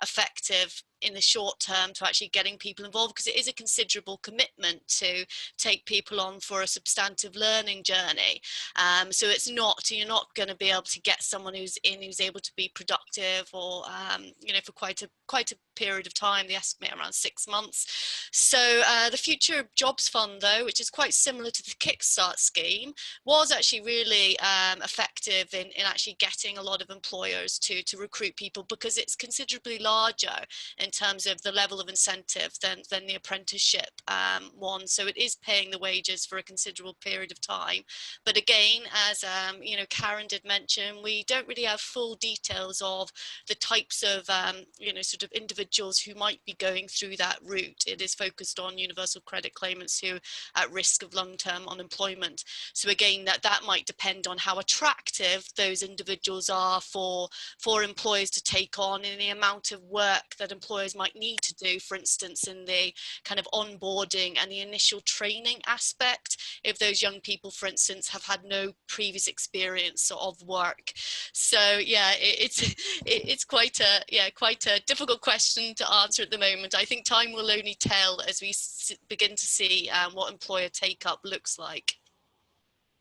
effective in the short term to actually getting people involved, because it is a considerable commitment to take people on for a substantive learning journey. So it's not, you're not going to be able to get someone who's able to be productive, or you know, for quite a period of time. They estimate around 6 months. So the Future Jobs Fund, though, which is quite similar to the Kickstart scheme, was actually really effective in actually getting a lot of employers to recruit people, because it's considerably larger in terms of the level of incentive than the apprenticeship one. So it is paying the wages for a considerable period of time. But again, as you know, Karen did mention, we don't really have full details of the types of you know, sort of individuals who might be going through that route. It is focused on universal credit claimants who are at risk of long-term unemployment. So again, that might depend on how attractive those individuals are for employers to take on, and the amount of work that employers might need to do, for instance, in the kind of onboarding and the initial training aspect, if those young people, for instance, have had no previous experience of work. So yeah, it's quite a difficult question to answer at the moment. I think time will only tell as we begin to see what employer take-up looks like.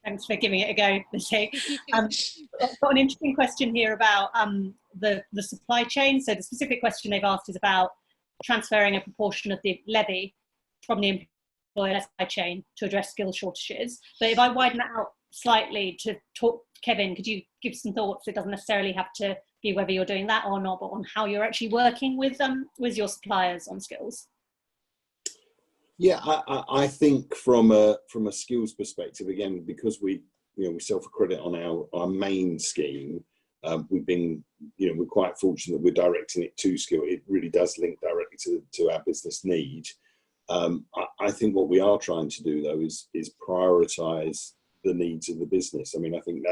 Thanks for giving it a go, Lizzie. I've got an interesting question here about the supply chain. So the specific question they've asked is about transferring a proportion of the levy from the employer supply chain to address skill shortages. But if I widen that out slightly to talk, Kevin, could you give some thoughts? It doesn't necessarily have to be whether you're doing that or not, but on how you're actually working with your suppliers on skills. Yeah, I think from a skills perspective, again, because we self-accredit on our main scheme, we've been, we're quite fortunate that we're directing it to skill. It really does link directly to our business need. I think what we are trying to do though is prioritise the needs of the business. I mean, I think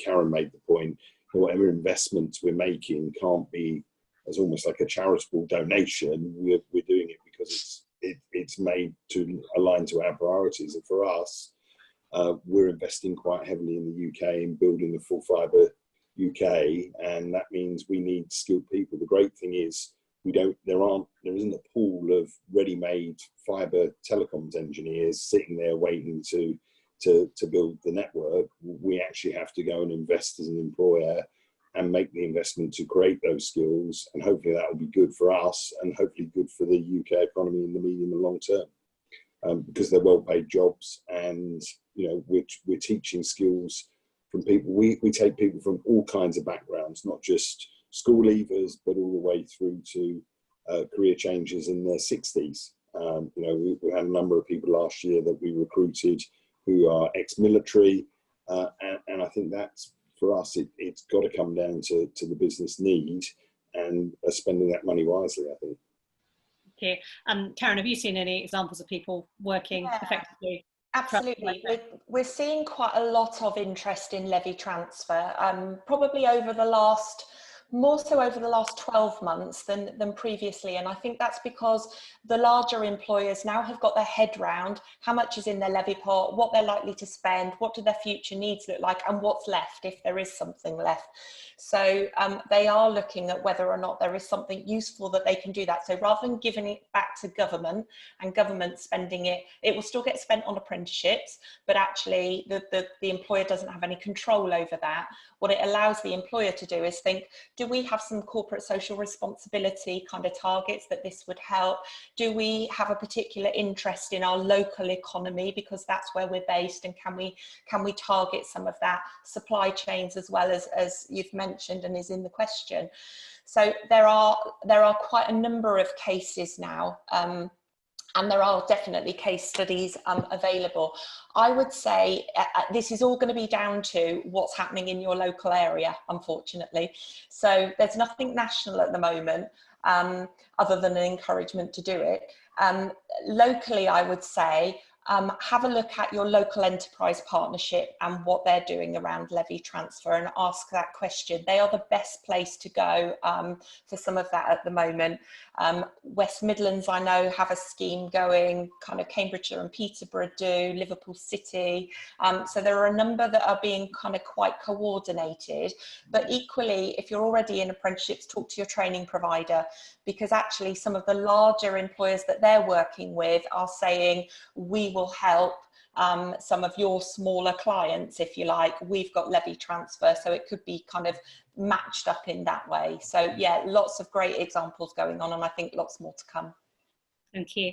Karen made the point. Whatever investments we're making can't be as almost like a charitable donation. We're doing it because it's made to align to our priorities. And for us, we're investing quite heavily in the UK in building the full fibre UK, and that means we need skilled people. The great thing is there isn't a pool of ready-made fibre telecoms engineers sitting there waiting to build the network. We actually have to go and invest as an employer and make the investment to create those skills, and hopefully that will be good for us and hopefully good for the UK economy in the medium and long term, because they're well-paid jobs, and we're teaching skills from people. We take people from all kinds of backgrounds, not just school leavers, but all the way through to career changes in their 60s. We had a number of people last year that we recruited who are ex-military, and I think that's, for us, it's got to come down to the business need and spending that money wisely, I think. Okay. Karen, have you seen any examples of people working effectively? Absolutely. We're seeing quite a lot of interest in levy transfer, probably more so over the last 12 months than previously. And I think that's because the larger employers now have got their head round how much is in their levy pot, what they're likely to spend, what do their future needs look like, and what's left, if there is something left. So they are looking at whether or not there is something useful that they can do that. So rather than giving it back to government and government spending it, it will still get spent on apprenticeships, but actually the employer doesn't have any control over that. What it allows the employer to do is think, do we have some corporate social responsibility kind of targets that this would help? Do we have a particular interest in our local economy because that's where we're based, and can we target some of that supply chains as well as you've mentioned and is in the question? So there are quite a number of cases now, and there are definitely case studies available. I would say this is all going to be down to what's happening in your local area, unfortunately. So there's nothing national at the moment, other than an encouragement to do it. Locally, I would say, have a look at your local enterprise partnership and what they're doing around levy transfer and ask that question. They are the best place to go for some of that at the moment. West Midlands, I know, have a scheme going, kind of Cambridgeshire and Peterborough do, Liverpool City. So there are a number that are being kind of quite coordinated, but equally, if you're already in apprenticeships, talk to your training provider, because actually some of the larger employers that they're working with are saying, we will help some of your smaller clients, if you like. We've got levy transfer, so it could be kind of matched up in that way. So yeah, lots of great examples going on, and I think lots more to come. Thank you.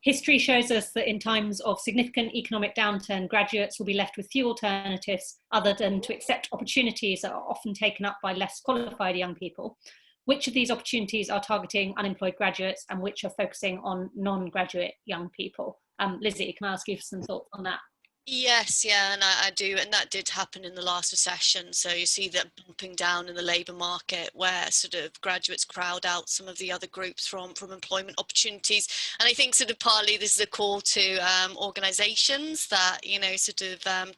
History shows us that in times of significant economic downturn, graduates will be left with few alternatives other than to accept opportunities that are often taken up by less qualified young people. Which of these opportunities are targeting unemployed graduates and which are focusing on non-graduate young people? Lizzie, can I ask you for some thoughts on that? Yes, yeah, and I do, and that did happen in the last recession. So you see that bumping down in the labour market, where sort of graduates crowd out some of the other groups from employment opportunities. And I think sort of partly this is a call to organisations that, sort of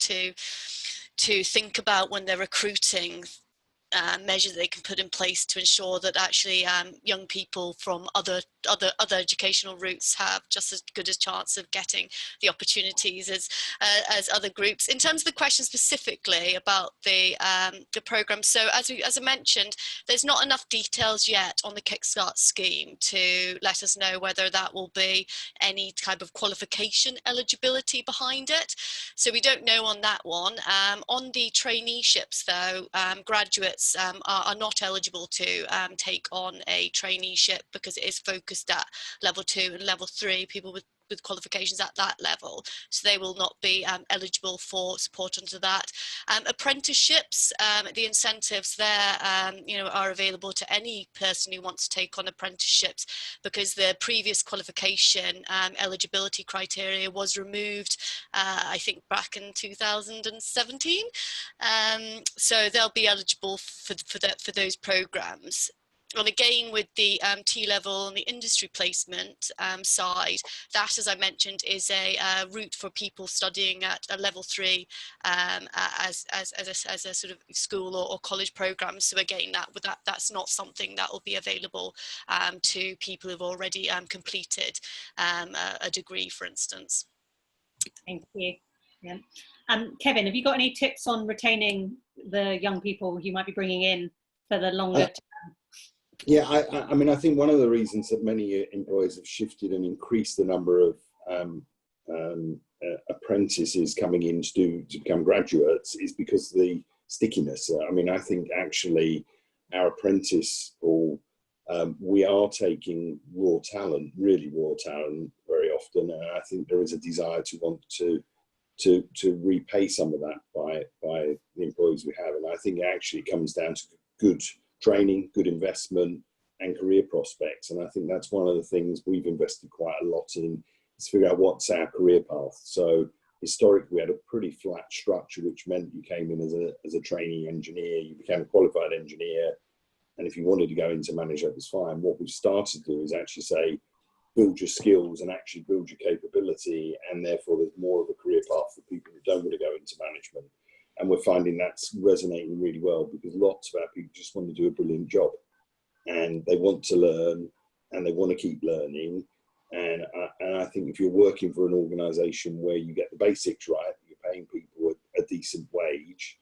to think about when they're recruiting measures they can put in place to ensure that actually young people from other educational routes have just as good a chance of getting the opportunities as other groups. In terms of the question specifically about the programme, so as I mentioned, there's not enough details yet on the Kickstart scheme to let us know whether that will be any type of qualification eligibility behind it. So we don't know on that one. On the traineeships though, graduates are not eligible to take on a traineeship because it is focused at level 2 and level 3. People with with qualifications at that level, so they will not be eligible for support under that. Apprenticeships, the incentives there, you know, are available to any person who wants to take on apprenticeships, because the previous qualification eligibility criteria was removed, I think back in 2017. So they'll be eligible for those programs. And again, with the T-level and the industry placement side, that, as I mentioned, is a route for people studying at a level 3 as a sort of school or college program. So again, that's not something that will be available to people who've already completed a degree, for instance. Thank you. Yeah. Kevin, have you got any tips on retaining the young people you might be bringing in for the longer term? Yeah, I mean, I think one of the reasons that many employers have shifted and increased the number of apprentices coming in to become graduates is because of the stickiness. I mean, I think actually our apprentice pool, we are taking raw talent, really raw talent very often, and I think there is a desire to want to repay some of that by the employees we have. And I think actually it comes down to good training, good investment, and career prospects. And I think that's one of the things we've invested quite a lot in, is figure out what's our career path. So historically, we had a pretty flat structure, which meant you came in as a trainee engineer, you became a qualified engineer, and if you wanted to go into manager, it was fine. What we've started to do is actually say, build your skills and actually build your capability, and therefore there's more of a career path for people who don't want to go into management. And we're finding that's resonating really well, because lots of our people just want to do a brilliant job, and they want to learn, and they want to keep learning. And I think if you're working for an organisation where you get the basics right, you're paying people a decent wage,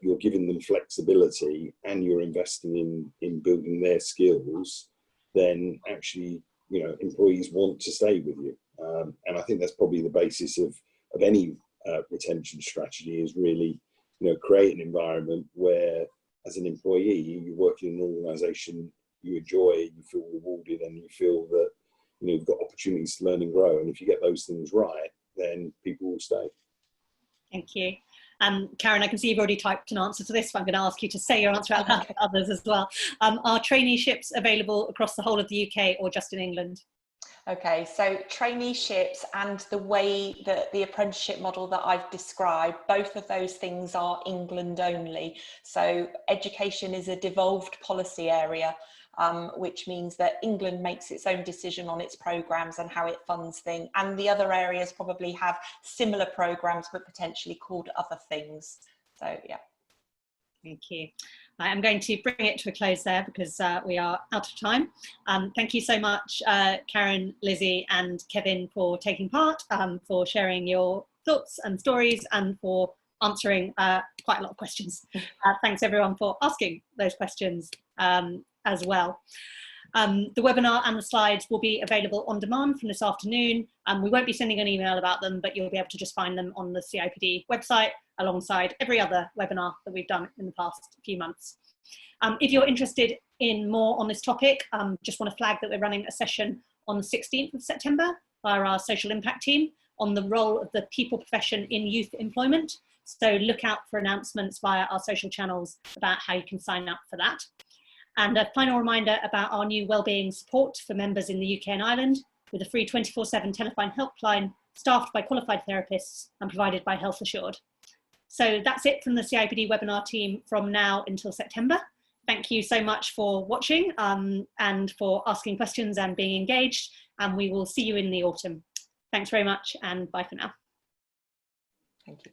you're giving them flexibility, and you're investing in building their skills, then actually, you know, employees want to stay with you. And I think that's probably the basis of any retention strategy, is really, you know, create an environment where, as an employee, you work in an organisation you enjoy, you feel rewarded, and you feel that, you know, you've got opportunities to learn and grow. And if you get those things right, then people will stay. Thank you. Karen, I can see you've already typed an answer to this, but I'm going to ask you to say your answer out loud to others as well. Are traineeships available across the whole of the UK or just in England? Okay, so traineeships and the way that the apprenticeship model that I've described, both of those things are England only. So education is a devolved policy area, which means that England makes its own decision on its programmes and how it funds things. And the other areas probably have similar programmes, but potentially called other things. So, yeah. Thank you. I'm going to bring it to a close there, because we are out of time. Thank you so much, Karen, Lizzie and Kevin, for taking part, for sharing your thoughts and stories, and for answering quite a lot of questions. Thanks everyone for asking those questions as well. The webinar and the slides will be available on demand from this afternoon. We won't be sending an email about them, but you'll be able to just find them on the CIPD website, alongside every other webinar that we've done in the past few months. If you're interested in more on this topic, just want to flag that we're running a session on the 16th of September via our social impact team on the role of the people profession in youth employment. So look out for announcements via our social channels about how you can sign up for that. And a final reminder about our new wellbeing support for members in the UK and Ireland, with a free 24/7 telephone helpline staffed by qualified therapists and provided by Health Assured. So that's it from the CIPD webinar team from now until September. Thank you so much for watching and for asking questions and being engaged, and we will see you in the autumn. Thanks very much, and bye for now. Thank you.